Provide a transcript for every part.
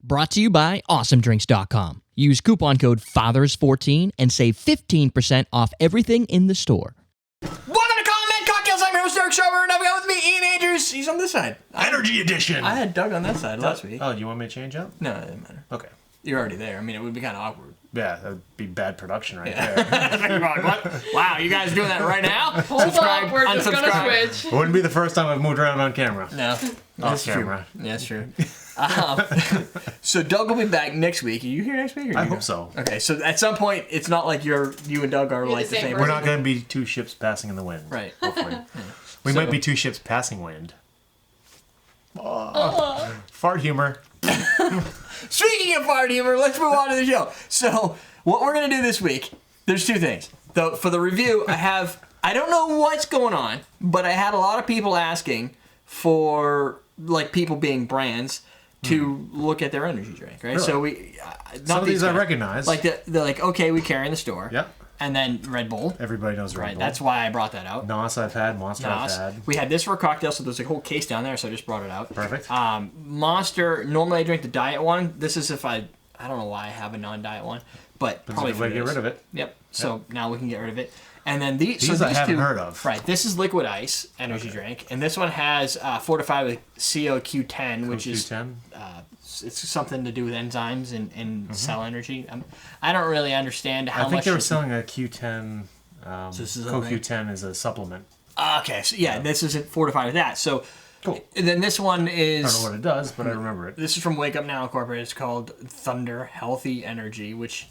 Brought to you by AwesomeDrinks.com. Use coupon code FATHERS14 and save 15% off everything in the store. Welcome to Comment Cocktails. I'm your host, Derek Sharper. Now we got with me Ian Andrews. He's on this side. Energy Edition. I had Doug on that side last week. Oh, you want me to change up? No, it doesn't matter. Okay. You're already there. I mean, it would be kind of awkward. Yeah, that would be bad production right there. What? Wow, you guys doing that right now? Hold up, we're just going to switch. It wouldn't be the first time I've moved around on camera. No. Off camera. True. Yeah, that's true. So Doug will be back next week. Are you here next week? Or I hope so. Okay, so at some point, it's not like you and Doug are like the same person. We're not going to be two ships passing in the wind. Right. Hopefully. We might be two ships passing wind. Fart humor. Speaking of fart humor, let's move on to the show. So, what we're going to do this week, there's two things. For the review, I don't know what's going on, but I had a lot of people asking for, like, people being brands to look at their energy drink, right? Really? So Some of these I recognize. Like, they're like, okay, we carry in the store. Yep. And then Red Bull. Everybody knows Red Bull. That's why I brought that out. NOS I've had, Monster I've had. We had this for a cocktail, so there's a whole case down there, so I just brought it out. Perfect. Monster, normally I drink the diet one. This is if I don't know why I have a non-diet one, but probably a way to get rid of it. Yep. So now we can get rid of it. And then these I haven't heard of. Right. This is Liquid Ice energy drink, and this one has fortified with CoQ10, which is it's something to do with enzymes and cell energy. I don't really understand how much. I think they were selling a Q10. This is CoQ10 is a supplement. Okay, so this isn't fortified with that. So cool. Then this one is. I don't know what it does, but I remember it. This is from Wake Up Now Incorporated. It's called Thunder Healthy Energy, which.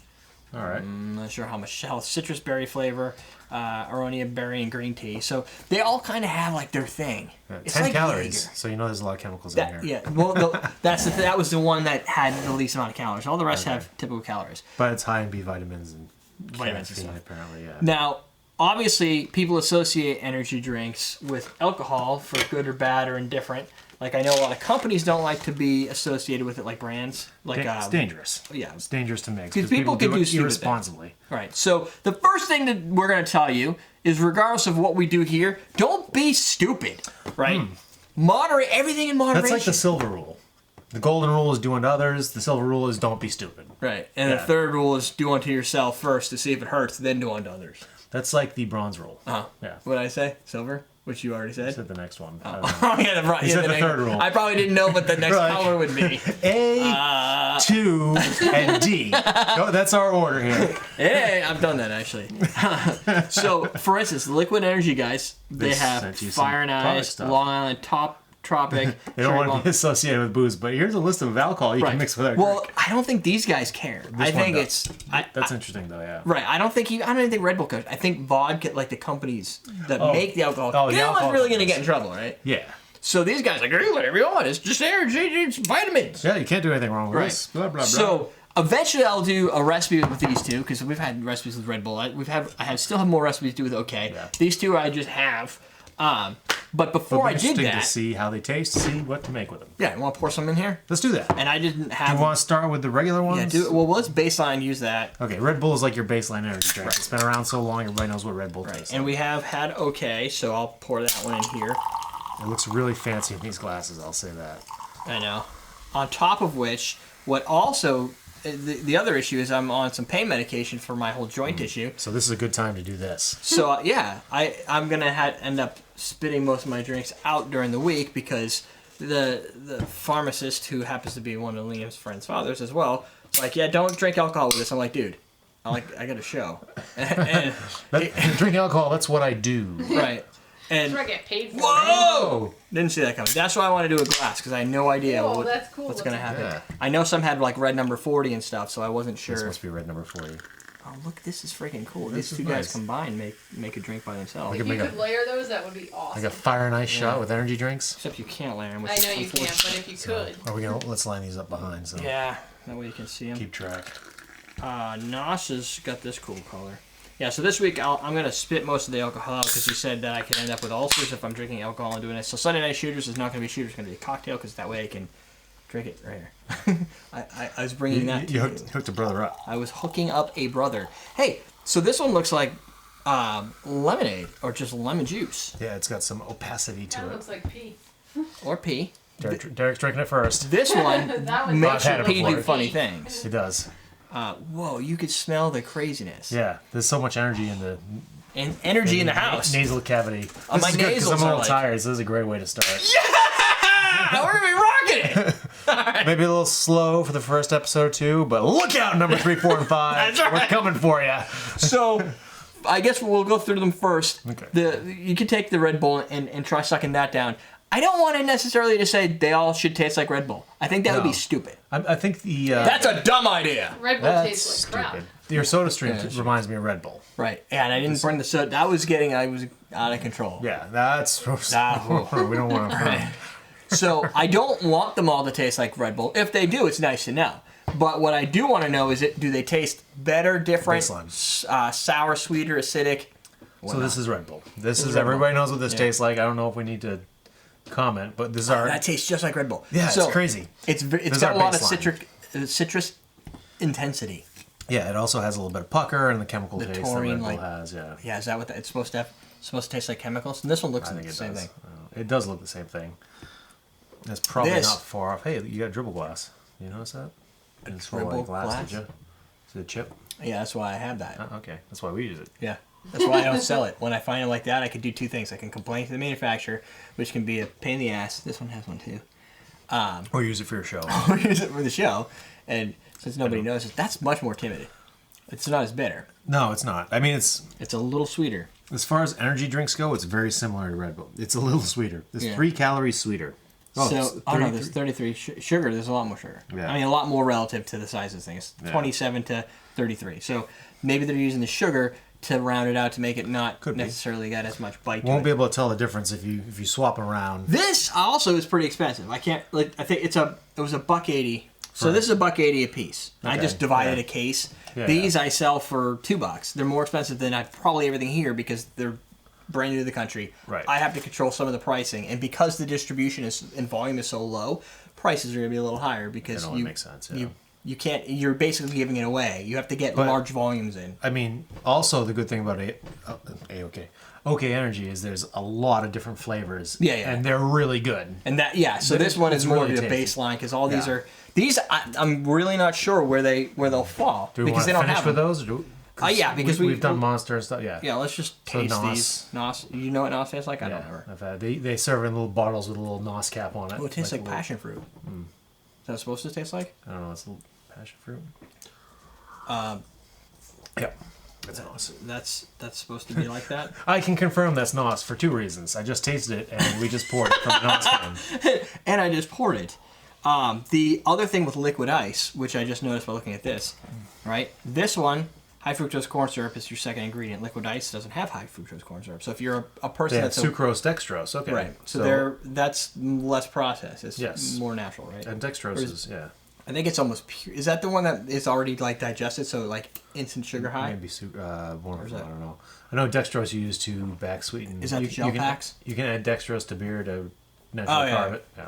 All right. I'm not sure how much citrus berry flavor, aronia berry, and green tea. So they all kind of have like their thing. 10 like calories, Jaeger. so you know there's a lot of chemicals in here. Yeah, well, that was the one that had the least amount of calories. All the rest have typical calories. But it's high in B vitamins and vitamins and stuff. Apparently, yeah. Now, obviously, people associate energy drinks with alcohol for good or bad or indifferent. Like, I know a lot of companies don't like to be associated with it, like brands. Like it's dangerous. Yeah. It's dangerous to mix. Because people can do it irresponsibly. Right. So, the first thing that we're going to tell you is, regardless of what we do here, don't be stupid, right? Moderate everything in moderation. That's like the silver rule. The golden rule is do unto others. The silver rule is don't be stupid. Right. And the third rule is do unto yourself first to see if it hurts, then do unto others. That's like the bronze rule. Uh-huh. Yeah. What did I say? Silver? Which you already said? I said the next one. You said the third rule. I probably didn't know what the next color would be. A, 2, and D. No, that's our order here. Hey, I've done that actually. So, for instance, Liquid Energy guys, they have Fire and Ice, Long Island Top Tropic. They don't want to be associated with booze, but here's a list of alcohol you can mix with our drink. Well, I don't think these guys care. I think it's that's interesting though, yeah. Right. I don't even think Red Bull cares. I think vodka, like the companies that make the alcohol, no one's really going to get in trouble, right? Yeah. So these guys are like, do whatever you want. It's just energy, it's vitamins. Yeah, you can't do anything wrong with this. Blah, blah, blah. So eventually I'll do a recipe with these two, because we've had recipes with Red Bull. I still have more recipes to do with OK. Yeah. These two I just have. But before I did that, interesting to see how they taste, see what to make with them. Yeah, you want to pour some in here? Let's do that. And I didn't have. Do you want to start with the regular ones? Yeah, well, let's baseline use that. Okay, Red Bull is like your baseline energy drink. Right. It's been around so long, everybody knows what Red Bull tastes like. And we have had OK, so I'll pour that one in here. It looks really fancy in these glasses, I'll say that. I know. On top of which, what also. The other issue is I'm on some pain medication for my whole joint issue. So this is a good time to do this. So I'm gonna end up spitting most of my drinks out during the week, because the pharmacist, who happens to be one of Liam's friend's fathers as well, like, yeah, don't drink alcohol with this. I'm like, dude, I got a show. and drink alcohol. That's what I do. Right. And that's what I get paid for. Whoa! Didn't see that coming. That's why I want to do a glass, because I had no idea that's cool. what's going to happen. Yeah. I know some had like red number 40 and stuff, so I wasn't sure. This must be red number 40. Oh, look, this is freaking cool. These two guys combined make a drink by themselves. If you could layer those, that would be awesome. Like a Fire and Ice shot with energy drinks? Except you can't layer them. I know you can't, but if you could. Let's line these up behind. So yeah, that way you can see them. Keep track. NOS has got this cool color. Yeah, so this week I'm going to spit most of the alcohol out, because he said that I could end up with ulcers if I'm drinking alcohol and doing this. So Sunday Night Shooters is not going to be shooters, it's going to be a cocktail, because that way I can drink it right here. I was bringing that to you. You hooked a brother up. I was hooking up a brother. Hey, so this one looks like lemonade, or just lemon juice. Yeah, it's got some opacity to it. That looks like pee. Or pee. Derek's drinking it first. This one That was makes had your it pee before. do funny things. It does. Whoa, you could smell the craziness. Yeah, there's so much energy in the And energy in the house. nasal cavity. My This is good 'cause nasals I'm a are little like- tired, so this is a great way to start. We're gonna be rocking it. Maybe a little slow for the first episode or two, but look out, number 3, 4, and 5. That's right. We're coming for you. So, I guess we'll go through them first. Okay. You could take the Red Bull and try sucking that down. I don't want to necessarily to say they all should taste like Red Bull. I think that would be stupid. I think the That's a dumb idea. Red Bull that's tastes like crap. stupid. Your Soda Stream reminds me of Red Bull. Right. And I didn't bring the soda. I was out of control. Yeah, that's we Ah, don't want to. So I don't want them all to taste like Red Bull. If they do, it's nice to know. But what I do want to know is, do they taste better, different, sour, sweeter, acidic? So this is Red Bull. This is Red Bull. everybody knows what this Yeah. tastes like. I don't know if we need to comment, but this is our. That tastes just like Red Bull. Yeah, So it's crazy. It's is got our a lot baseline. of citrus intensity. Yeah, it also has a little bit of pucker and the chemical The taste taurine, that Red Bull like- has. Yeah, Yeah, is that what it's supposed to have? Supposed to taste like chemicals? And this one looks I like think the it same does. thing. It does look the same thing. It's probably This- not far off. Hey, you got dribble glass. You notice that? It's full of, dribble like glass, glass? did you? Is it a chip? Yeah, that's why I have that. Okay, that's why we use it. Yeah. That's why I don't sell it. When I find it like that, I can do two things. I can complain to the manufacturer, which can be a pain in the ass. This one has one too. Or use it for your show. Or use it for the show. And since nobody knows it, that's much more timid. It's not as bitter. No, it's not. I mean, it's It's a little sweeter. as far as energy drinks go, it's very similar to Red Bull. It's a little sweeter. It's Yeah. 3 calories sweeter. Oh, it's So, oh no, there's 33 sugar. There's a lot more sugar. Yeah. I mean, a lot more relative to the size of things. Yeah. 27 to 33. So maybe they're using the sugar to round it out to make it not Could be. necessarily got as much bite to Won't it. be able to tell the difference if you swap around. This also is pretty expensive. I can't like. I think it was $1.80. So Right. this is $1.80 a piece. I Okay, just divided yeah. a case. Yeah, These I sell for $2. They're more expensive than probably everything here because they're brand new to the country. Right. I have to control some of the pricing, and because the distribution and volume is so low, prices are going to be a little higher because It only makes sense, yeah. you can't. You're basically giving it away. You have to get But- large volumes in. I mean, also the good thing about OK Energy is there's a lot of different flavors. Yeah, yeah. And they're really good. And that, yeah. So But this one it's is more really of the tasty. baseline because all these Yeah. are these. I'm really not sure where they'll fall Do we because want they to don't finish have with them. those? Yeah, because we've done Monster and stuff. Yeah. Yeah, let's just So taste NOS. these. NOS. You know what NOS tastes like? I don't Yeah, ever. I've had. They serve in little bottles with a little NOS cap on it. Oh, it tastes like a little- passion fruit. Is that supposed to taste like? I don't know. It's a little passion fruit. Uh, Yeah. It's NOS. that's supposed to be like that. I can confirm that's NOS for 2 reasons. I just tasted it and we just poured it from the NOS can. And I just poured it. The other thing with liquid ice, which I just noticed by looking at this, right? This one, high fructose corn syrup is your second ingredient. Liquid ice doesn't have high fructose corn syrup. So if you're a person They have that's sucrose, dextrose. Okay. right, so that's less processed. It's Yes. more natural, right? And dextrose is, yeah. I think it's almost pure. Is that the one that is already like digested? So like instant sugar high. Maybe one of is them, that? I don't know. I know dextrose you use to back sweeten. Is that the gel you can, packs? You can add dextrose to beer to naturally Oh, yeah. carb it. Yeah.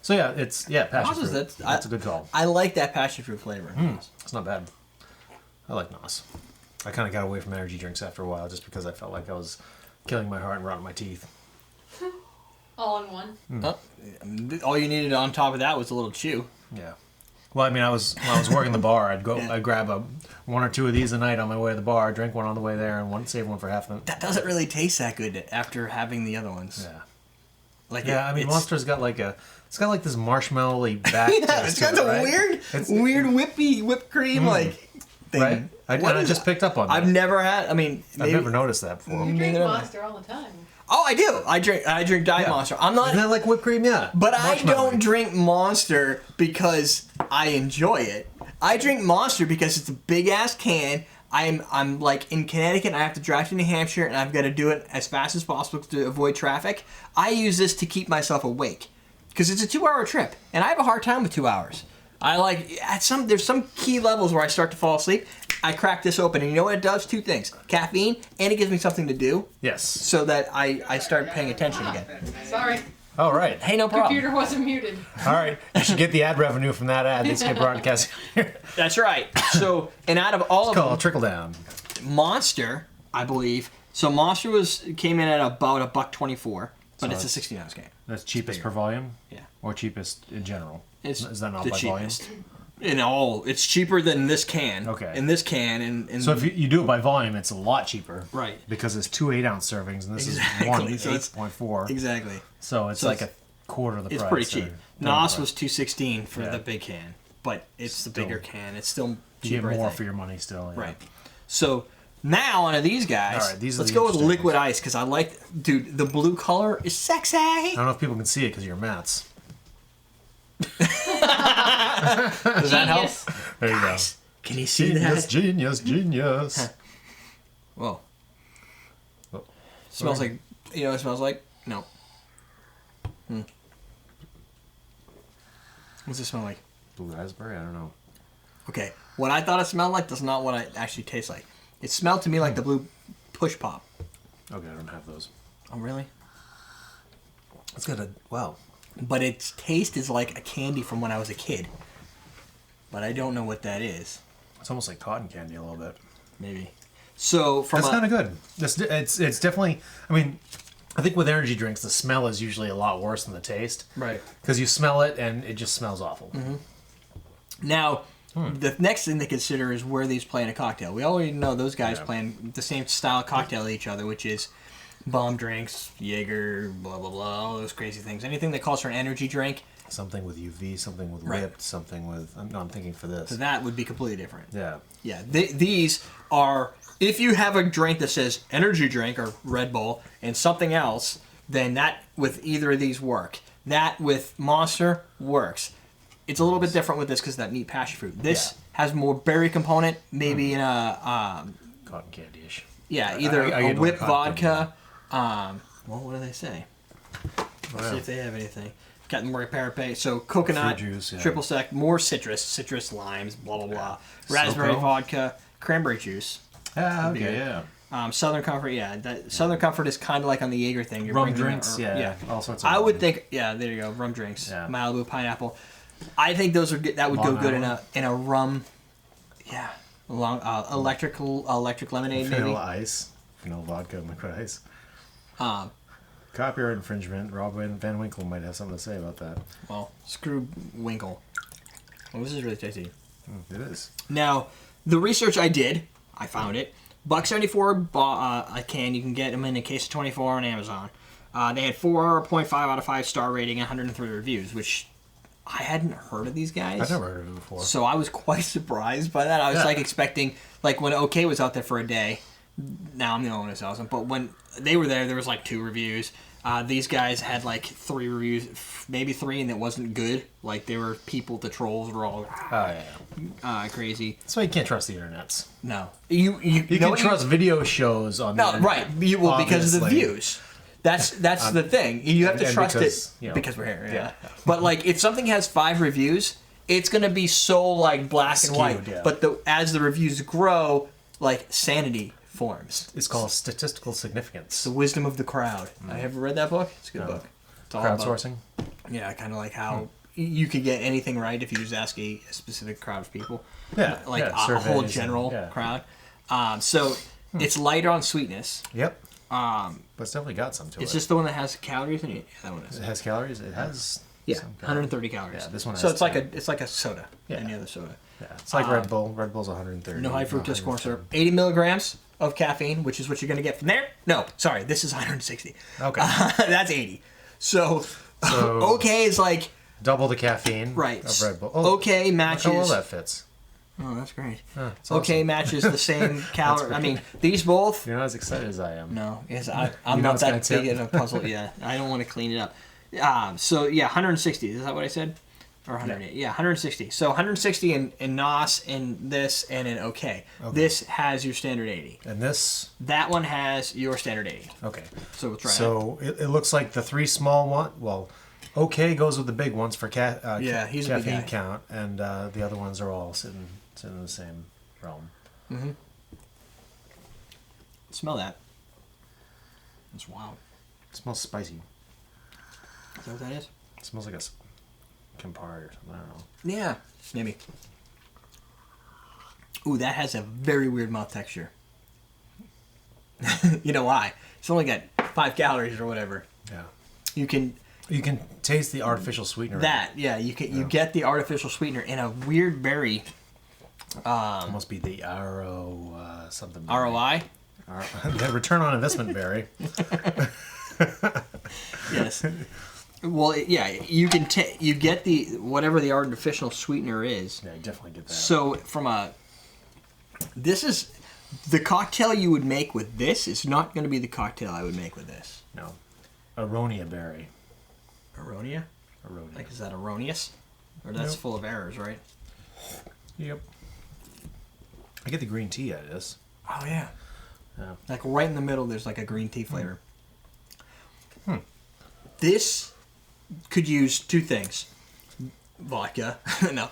So yeah, passion NOS is- fruit. That's a good call. I like that passion fruit flavor. It's not bad. I like NOS. I kind of got away from energy drinks after a while just because I felt like I was killing my heart and rotting my teeth. All in one. Oh, all you needed on top of that was a little chew. Yeah. Well, I mean, when I was working the bar, I'd Yeah. I'd grab 1 or 2 of these a night on my way to the bar, drink one on the way there, and save one for half the. That doesn't really taste that good after having the other ones. Yeah. Like Yeah, I mean, it's, Monster's got it's got like this marshmallowy back. yeah, taste it's to got it, the right? weird whipped cream like thing. Right. I What is just that? picked up on that. I've never had. I mean, I've never noticed that before. You Neither drink have I. Monster all the time. Oh, I do. I drink Diet Yeah. Monster. I'm not. Isn't that like whipped cream? Yeah. But I Marshmallowy. don't drink Monster because I enjoy it. I drink Monster because it's a big ass can. I'm like in Connecticut and I have to drive to New Hampshire and I've got to do it as fast as possible to avoid traffic. I use this to keep myself awake because it's a 2-hour trip and I have a hard time with 2 hours. I like there's some key levels where I start to fall asleep. I crack this open and you know what it does? 2 things: caffeine and it gives me something to do Yes. so that I start paying attention again. Sorry. All right. Hey, no problem. Computer wasn't muted. All right. You should get the ad revenue from that ad. They get broadcast here. That's right. So, and out of all of Call them, trickle down. Monster, I believe. So Monster came in at about $1.24. But So it's a 16-ounce can. That's cheapest bigger. per volume? Yeah. Or cheapest in general? It's Is that not the by cheapest. It's cheaper than this can. Okay. In this can, and So if you do it by volume, it's a lot cheaper. Right. Because it's 2 8-ounce servings, and this Exactly. is So one it's- 8.4. exactly. So it's So like it's- a quarter of the It's price. pretty or cheap. double the NOS price. was $2.16 for Yeah. the big can, but it's the bigger can. It's still You cheaper. get I more think. for your money still. Yeah. Right. So now onto these guys. All right, these are Let's the go with interesting liquid ones. ice because I like, dude. The blue color is sexy. I don't know if people can see it because you're mats. Does that help? Genius. There you Guys, can you see go. Genius, that? genius, genius. Whoa. Oh, Smells sorry. like. You know what it smells like? No. What's it smell like? Blue raspberry? I don't know. Okay, what I thought it smelled like does not what it actually tastes like. It smelled to me like the blue push pop. Okay, I don't have those. Oh, really? It's got a wow. But its taste is like a candy from when I was a kid. But I don't know what that is. It's almost like cotton candy a little bit. Maybe. So from That's a, kind of good. It's definitely. I mean, I think with energy drinks, the smell is usually a lot worse than the taste. right Because you smell it and it just smells awful. now, the next thing to consider is where these play in a cocktail. We already know those guys Yeah. playing the same style of cocktail as each other, which is bomb drinks, Jaeger, blah blah blah, all those crazy things. Anything that calls for an energy drink, Something with UV, something with Right. whipped, something with. I'm thinking for this. so that would be completely different. Yeah. Yeah, these are. If you have a drink that says energy drink or Red Bull and something else, then that with either of these work. That with Monster works. It's a little bit different with this because that meat passion fruit. This Yeah. has more berry component, maybe in a Cotton candy-ish. either I a get whipped cotton candy. vodka. Well, what do they say? Let's Wow. see if they have anything. Got more parapet, so coconut, Fruit juice, yeah. triple sec, more citrus limes, blah blah blah, raspberry Soko. vodka, cranberry juice. Ah, Be good. okay, yeah. Southern Comfort, yeah. That Southern Comfort is kind of like on the Jaeger thing. You're Rum bringing drinks, yeah. All sorts of I would rum. think, yeah. There you go, rum drinks. Yeah. Malibu pineapple. I think those would that would go Long good Island. in a rum. Yeah, electric lemonade maybe. Vanilla ice. Vanilla vodka, liquid ice. Um, Copyright infringement. Rob Van Winkle might have something to say about that. well, screw Winkle. Well, this is really tasty. It is. Now, the research I did, I found it. $1.74 a can. You can get them in a case of 24 on Amazon. They had 4.5 out of 5 star rating, 103 reviews, which I hadn't heard of these guys. I've never heard of it before. So I was quite surprised by that. I was Yeah. like expecting, like when OK was out there for a day. Now I'm the only one who sells them, but when they were there was like 2 reviews. These guys had like 3 reviews, maybe 3, and it wasn't good. Like they were people, the trolls were all Oh, yeah. crazy. That's why you can't trust the internets. No, You know can what trust video shows on the No, internet. right. Well, because of the obviously. views. That's the thing. You have to and trust because, it you know, because we're here. Yeah. yeah. But like, if something has 5 reviews, it's gonna be so like black and white. Skewed, yeah. But as the reviews grow, like sanity forms. It's called statistical significance. The wisdom of the crowd. I have read that book. It's a good No. book. It's all about- Crowdsourcing. Yeah, kind of like how you could get anything right if you just ask a specific crowd of people. Yeah, Like yeah, a whole surveys and- general yeah. crowd. So it's lighter on sweetness. Yep. But it's definitely got some to It's it. just the one that has calories in it. Yeah, that one is. It has calories. It has. Yeah, some 130 calories. Yeah, this one So has it's like 10. it's like a soda. Yeah. Any other soda. Yeah, it's like Red Bull. Red Bull's 130. No high fructose corn 110. syrup. 80 milligrams of caffeine, which is what you're going to get from there. No, sorry, this is 160. Okay. That's 80. So, So- OK is like Double the caffeine. right. Of Red Bull. OK Look matches. how well that fits. Oh, that's great. It's OK awesome. matches the same calorie. I mean, these both. You're not as excited as I am. No, yes, I'm You know not it's that gonna tip. big in a puzzle. Yeah, I don't want to clean it up. So yeah, 160. Is that what I said? Or 108? Yeah, 160. So 160 in NOS, in this, and in OK. This has your standard 80. And this. That one has your standard 80. Okay. So we'll try that. So it looks like the 3 small one. Well, OK goes with the big ones for Yeah, he's a big caffeine guy. count, and the other ones are all sitting in the same realm. Smell that. It's wild. It smells spicy. Is that what that is? It smells like a Campari or something. I don't know. Yeah, maybe. Ooh, that has a very weird mouth texture. You know why? It's only got 5 calories or whatever. Yeah. You can taste the artificial sweetener. you get the artificial sweetener in a weird berry. It must be the something. Berry. ROI. The return on investment berry. Yes. Well, you can you get the whatever the artificial sweetener is. Yeah, you definitely get that. So this is the cocktail you would make with this is not going to be the cocktail I would make with this. No, aronia berry. Aronia? Aronia. Like, is that erroneous? Or that's Nope. full of errors, right? Yep. I get the green tea out of this. Oh yeah. Yeah. Like right in the middle, there's like a green tea flavor. This could use two things: vodka, no,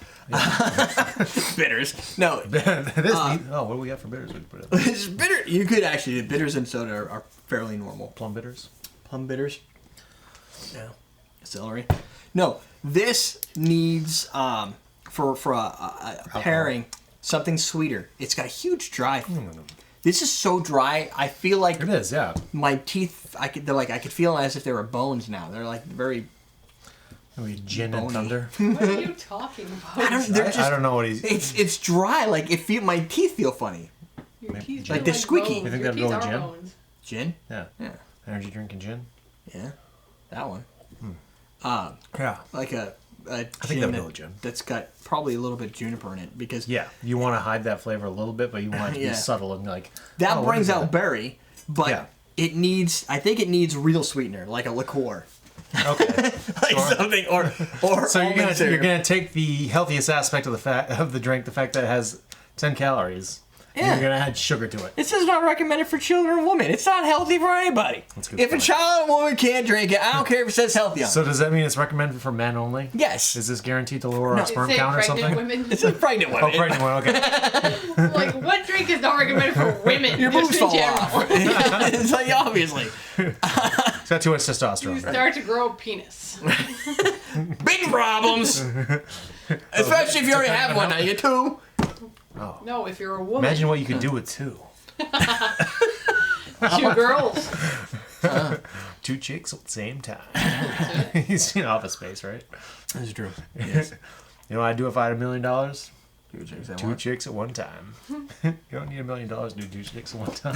bitters. No, what do we got for bitters? We put it. it's bitter. You could actually bitters and soda are fairly normal. Plum bitters. Plum bitters. Yeah. Celery. No, this needs for a pairing something sweeter. It's got a huge dry. This is so dry. I feel like It is, yeah. my teeth. I could feel as if they were bones now. They're like very. Maybe gin Bony. and thunder. What are you talking about? I don't know what he's. It's dry. Like my teeth feel funny. Your teeth Like feel they're squeaky. bones. You think Your that'd teeth go with are gin? bones. Gin. Yeah. Yeah. Energy drink and gin. Yeah. That one. Yeah. Like a think gin that would go with gin. that's got probably a little bit of juniper in it because Yeah. You want to hide that flavor a little bit, but you want it to Yeah. be subtle and like. that oh, what brings is out that? berry, but Yeah. I think it needs real sweetener, like a liqueur. Okay. Like something or So almond you're syrup. gonna take the healthiest aspect of the drink, the fact that it has 10 calories. and Yeah. You're gonna add sugar to it. It says not recommended for children and women. It's not healthy for anybody. That's a good If a point. child or woman can't drink it, I don't care if it says healthy on it. So does that mean it's recommended for men only? Yes. Is this guaranteed to lower our Is sperm it count or pregnant something? women? It's a pregnant woman. Oh, pregnant one. Okay. Like, what drink is not recommended for women? Your just boobs in fall general? off. It's like, obviously. It's got too much You testosterone. Right? start to grow a penis. Big problems. Especially if you already have one. Now you two. No, if you're a woman. Imagine what you could do with two. Two girls. Two chicks at the same time. You've seen Office Space, right? That's true. Yes. You know what I'd do if I had $1 million? Two Two chicks at one time. You don't need $1 million to do two chicks at one time.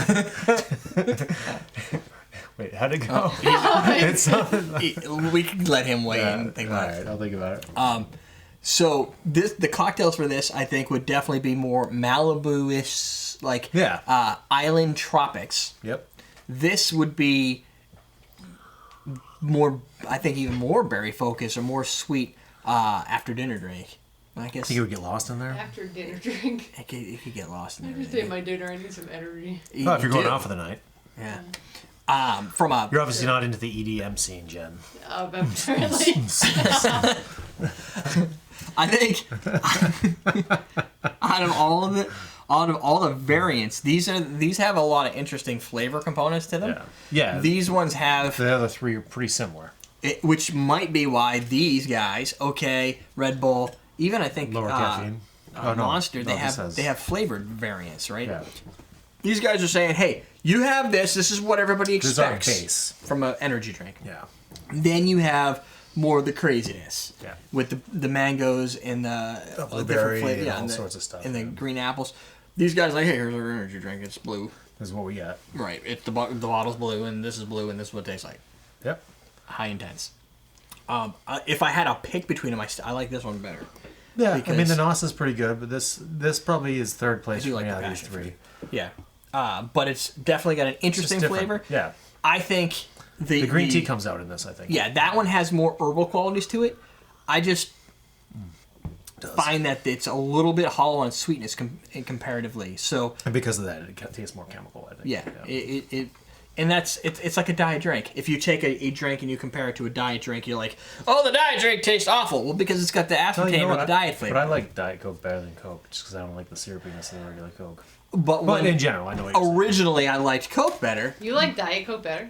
Wait, how'd it go? It's something like, We can let him weigh in and think about Alright, it. I'll think about it. So the cocktails for this, I think, would definitely be more Malibu-ish, like Yeah. island tropics. Yep. This would be more, I think, even more berry focused or more sweet after dinner drink. I guess Think you would get lost in there? After dinner drink. it could get lost in I there. just ate my dinner. I need some energy. Oh, if you're going out for the night. Yeah. From a You're obviously not into the EDM scene, Jen. Apparently. I think out of all the variants, these have a lot of interesting flavor components to them. Yeah. These ones have, The other three are pretty similar. which might be why these guys, Red Bull, even I think Lower caffeine. Oh, no. Monster, No, this they have flavored variants, right? Yeah. These guys are saying, hey, you have this. This is what everybody This is our expects base. from an energy drink. Yeah. Then you have more of the craziness. Yeah. With the mangoes and the blueberry different and all and sorts of stuff, And the yeah. green apples. These guys are like, hey, here's our energy drink. It's blue. This is what we got. Right. It's the bottle's blue, and this is blue, and this is what it tastes like. Yep. High intense. If I had a pick between them, I like this one better. Yeah, I mean Because- the NOS is pretty good, but this probably is third place I do for like me the out of these passion three. Yeah. But it's definitely got an It's just interesting different. flavor. Yeah, I think the green tea comes out in this. I think. Yeah, that one has more herbal qualities to it. I just find that it's a little bit hollow on sweetness comparatively. So and because of that, it tastes more chemical. I think. yeah, and it's like a diet drink. If you take a drink and you compare it to a diet drink, you're like, oh, the diet drink tastes awful. Well, because it's got the No, you aspartame know or what, the diet flavor. But I like Diet Coke better than Coke, just because I don't like the syrupiness of the regular Coke. But But in general, I know what you're saying. originally I liked Coke better. You like Diet Coke better?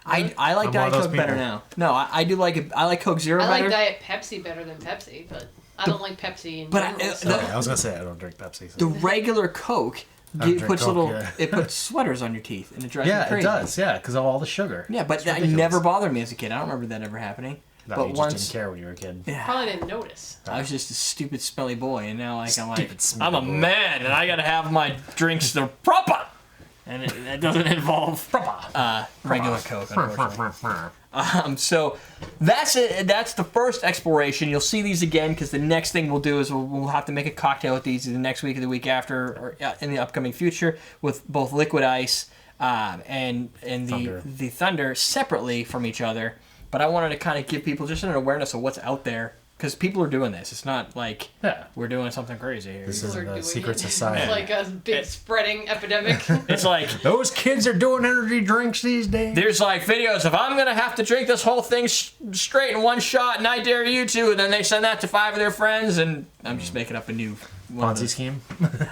I like I'm one Diet of those Coke better people. now. No, I do like it. I like Coke Zero I better. like Diet Pepsi better than Pepsi, but I don't like Pepsi in but general. I- so- Okay, I was gonna say I don't drink Pepsi. So. The regular Coke drink puts Coke, little. yeah. It puts sweaters on your teeth, and it drives me Yeah, crazy. it does. Yeah, because of all the sugar. Yeah, but that ridiculous. never bothered me as a kid. I don't remember that ever happening. No, but you once, just didn't care when you were a kid. yeah, Probably didn't notice. I was just a stupid, smelly boy, and now I'm Stupid, like, smelly I'm a boy. man, and I gotta have my drinks the proper, and it doesn't involve regular Coke, unfortunately. So that's it. That's the first exploration. You'll see these again because the next thing we'll do is we'll have to make a cocktail with these the next week or the week after, or in the upcoming future, with both liquid ice and Thunder. the thunder separately from each other. But I wanted to kind of give people just an awareness of what's out there because people are doing this. It's not like we're doing something crazy here. This People isn't are a doing secret it. society. It's like a big spreading epidemic. It's like Those kids are doing energy drinks these days. there's like videos of I'm gonna have to drink this whole thing straight in one shot, and I dare you to. And then they send that to 5 of their friends, and I'm just making up a new one of Ponzi those- scheme.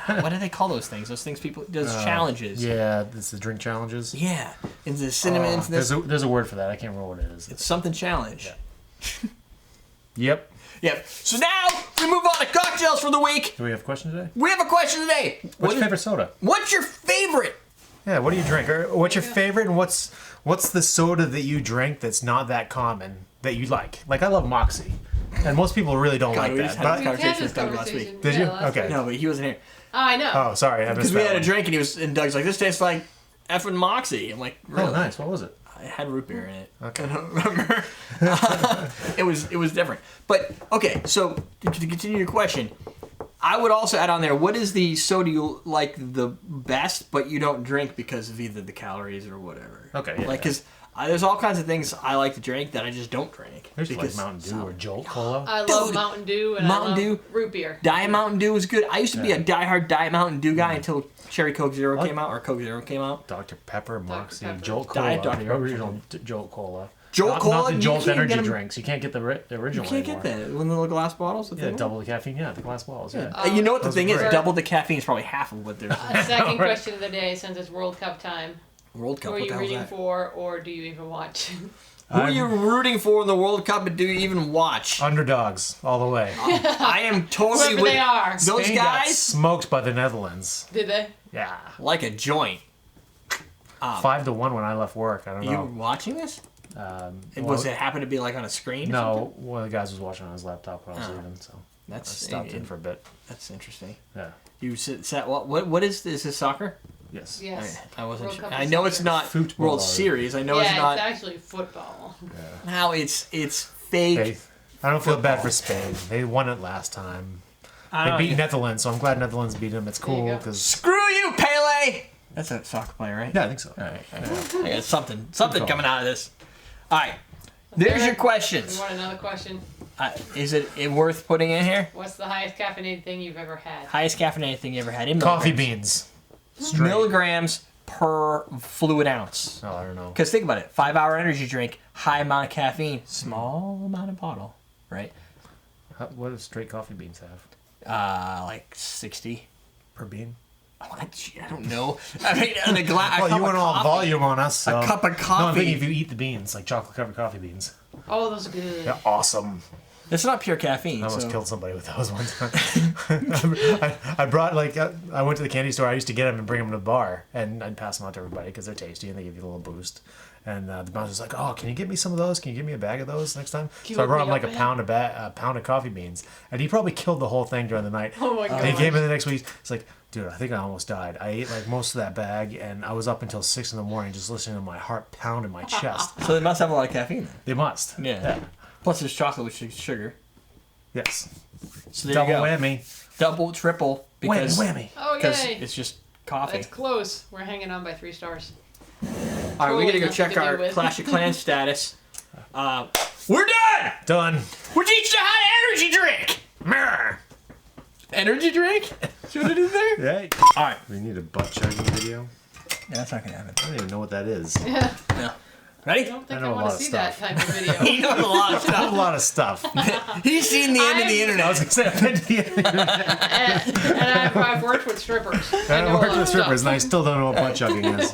What do they call those things? Those things people those challenges. Yeah, it's the drink challenges. Yeah, it's the cinnamon. It's this. There's a word for that. I can't remember what it is. It's something challenge. Yep. Yep. So now we move on to cocktails for the week. Do we have a question today? We have a question today. What's your favorite soda? What's your favorite? Yeah, what do you drink? Or what's your favorite, and what's the soda that you drink that's not that common that you like? Like, I love Moxie, and most people really don't like we that. just had But this conversation with Doug last week. Did you? last Okay. week. No. No, but he wasn't here Oh, I know. Oh, sorry, I because missed we that had a one. drink and Doug's like, this tastes like effing Moxie. I'm like, really? Oh, nice. What was it? It had root beer in it. Okay. I don't remember. It was different. But okay, so to continue your question, I would also add on there, what is the soda you like the best, but you don't drink because of either the calories or whatever? Okay, yeah, Like, because there's all kinds of things I like to drink that I just don't drink. There's like because Mountain Dew or Jolt Cola. I love Dude, Mountain Dew and Mountain I love Dew. root beer. Diet Mountain Dew was good. I used to be a diehard Diet Mountain Dew Mm. guy until Cherry Coke Zero came out, or Coke Zero came out. Dr. Pepper, Moxie, Pepper. Jolt Diet Cola, Dr. the original Jolt Cola. Jolt not, Cola? Not the You Jolt can't energy get 'em- drinks. You can't get the original You can't anymore. get that. One of the little glass bottles? Yeah, double the caffeine. Yeah, the glass bottles. Yeah. You know what the Those thing are is? great. Double the caffeine is probably half of what they're. Second question of the day, since it's World Cup time. World Cup. Who are What you the hell is rooting that? for, or do you even watch? Who are you rooting for in the World Cup, and do you even watch? Underdogs all the way. I am totally Whoever with they are. those Spain got guys. smoked by the Netherlands. Did they? Yeah. Like a joint. 5-1 when I left work. I don't You were know. watching this? Well, Was it happen to be like on a screen? Or No, something? one of the guys was watching on his laptop when I was leaving, so I That's stopped in for a bit. That's interesting. Yeah. You sat. What is this? Is soccer? Yes. Yes. I wasn't World sure. Cup I is know it's soccer. not Football. World Series. I know Yeah, it's not. actually football. Now it's fake. Hey, I don't feel bad for Spain. They won it last time. I They don't beat know. Netherlands, so I'm glad Netherlands beat them. It's There you cool go. because Screw you, Pele. That's a soccer player, right? yeah, I think so. All right. I got something call. coming out of this. All right. There's your You questions. want another question? Is it worth putting in here? What's the highest caffeinated thing you've ever had? Highest caffeinated thing you ever had in Coffee milligrams. beans. Milligrams per fluid ounce. Oh, I don't know. Because think about it. 5-hour energy drink, high amount of caffeine, small amount of bottle, right? What does straight coffee beans have? Like 60. Per bean? Oh, I don't know. I mean, in a glass. Well, you went all volume on us. So. A cup of No, I'm coffee. thinking if you eat the beans, like chocolate covered coffee beans. Oh, those are good. Yeah, awesome. It's not pure caffeine. I almost so- killed somebody with those one time. I brought I went to the candy store. I used to get them and bring them to the bar, and I'd pass them out to everybody because they're tasty and they give you a little boost. And the bouncer was like, "Oh, can you get me some of those? Can you give me a bag of those next time?" You So I woke brought me him like up, a man. pound of coffee beans, and he probably killed the whole thing during the night. Oh my And he gosh. came in the next week. It's like, dude, I think I almost died. I ate like most of that bag, and I was up until 6 a.m. just listening to my heart pound in my chest. So they must have a lot of caffeine then. They must. Yeah. Plus there's chocolate, which is sugar. Yes. So there Double you go. whammy. Double, triple. Because Whammy. Oh, because yay. it's just coffee. That's close. We're hanging on by 3 stars. All right, we gotta go Totally check nothing to our do with. Clash of Clans status. We're done! Done. We're teaching you how to energy drink! Mirror. Energy drink? See what it is there? Yeah. All right. We need a butt chugging video. Yeah, that's not gonna happen. I don't even know what that is. No. Ready? I don't think I I, know a want lot to of see that stuff. type of video. He knows a lot of I stuff. have a lot of stuff. He's seen the end of the I was internet. gonna say, and I've worked with strippers. I I know a worked lot with of strippers, stuff. and I still don't know what butt chugging is.